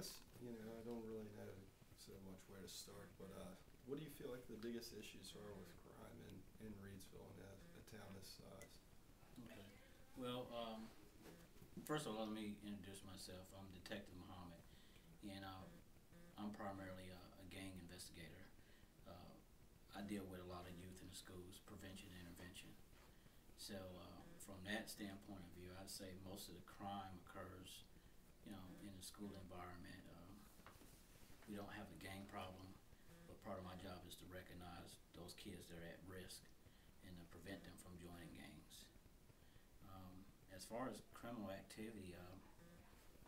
guess, I don't really know so much where to start, but what do you feel like the biggest issues are with crime in Reidsville and a town this size? Okay. Well, first of all, let me introduce myself. I'm Detective Muhammad, and I'm primarily a gang investigator. I deal with a lot of youth in the schools, prevention and intervention. So from that standpoint of view, I'd say most of the crime occurs, in the school environment. We don't have a gang problem, but part of my job is to recognize those kids that are at risk and to prevent them from joining gangs. As far as criminal activity,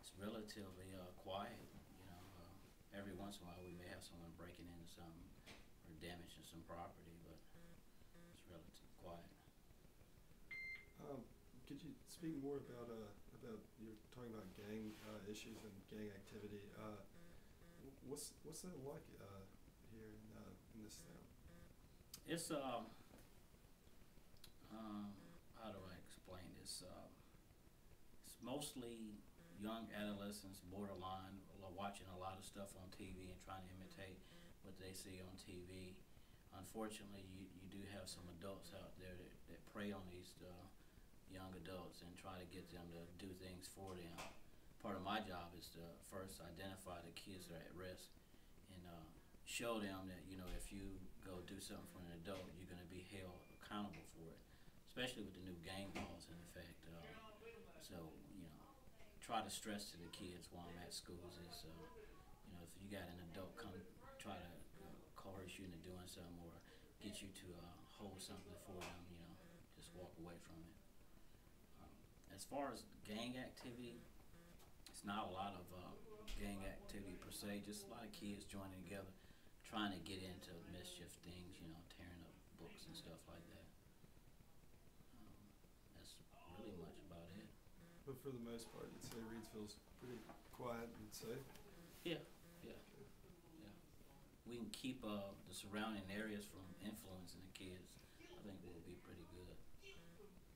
it's relatively quiet. Every once in a while we may have someone breaking into something or damaging some property, but it's relatively quiet. Could you speak more about you're talking about gang issues and gang activity? What's that like here in this town? It's how do I explain this? It's mostly young adolescents, borderline, watching a lot of stuff on TV and trying to imitate what they see on TV. Unfortunately, you do have some adults out there that prey on these young adults and try to get them to do things for them. Part of my job is to first identify the kids that are at risk and show them that if you go do something for an adult, you're going to be held accountable for it, especially with the new gang laws in effect. So try to stress to the kids while I'm at schools is if you got an adult come try to coerce you into doing something or get you to hold something for them, just walk away from it. As far as gang activity, it's not a lot of gang activity per se, just a lot of kids joining together, trying to get into mischief things, tearing up books and stuff like that. That's really much about it. But for the most part, you'd say Reidsville's pretty quiet and safe? Yeah. We can keep the surrounding areas from influencing the kids. I think we'll be pretty good.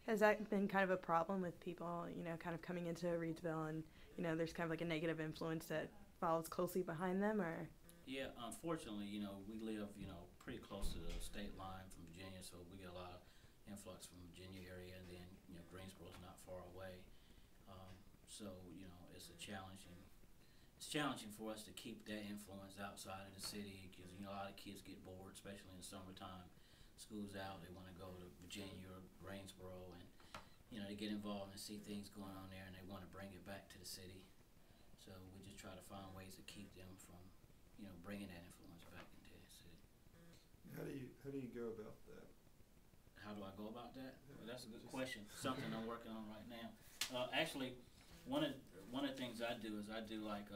Has that been kind of a problem with people, kind of coming into Reidsville and, there's kind of like a negative influence that follows closely behind them, or? Yeah, unfortunately, we live, pretty close to the state line from Virginia, so we get a lot of influx from Virginia area, and then, Greensboro's not far away. So, it's challenging for us to keep that influence outside of the city because, a lot of kids get bored, especially in the summertime. School's out, they want to go to Virginia or Greensboro, and they get involved and see things going on there, and they want to bring it back to the city. So we just try to find ways to keep them from, bringing that influence back into the city. How do you go about that? How do I go about that? Well, that's a good question. Something I'm working on right now. Actually, one of the things I do is I do like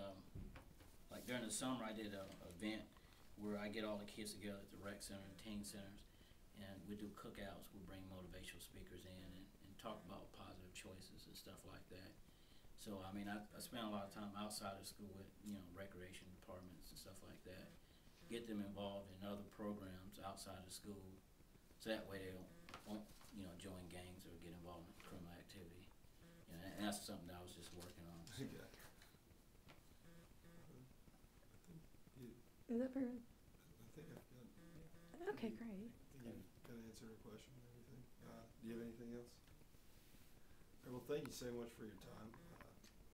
during the summer I did an event where I get all the kids together at the rec center and teen centers, and we do cookouts. We bring motivational speakers in and talk about positive choices and stuff like that. So I spend a lot of time outside of school with recreation departments and stuff like that. Get them involved in other programs outside of school, so that way they won't join gangs or get involved in criminal activity. And that's something that I was just working on. So. Okay. Is that for? I think I've got. Okay, great. I think you've got to answer her question and everything. Do you have anything else? All right, well, thank you so much for your time.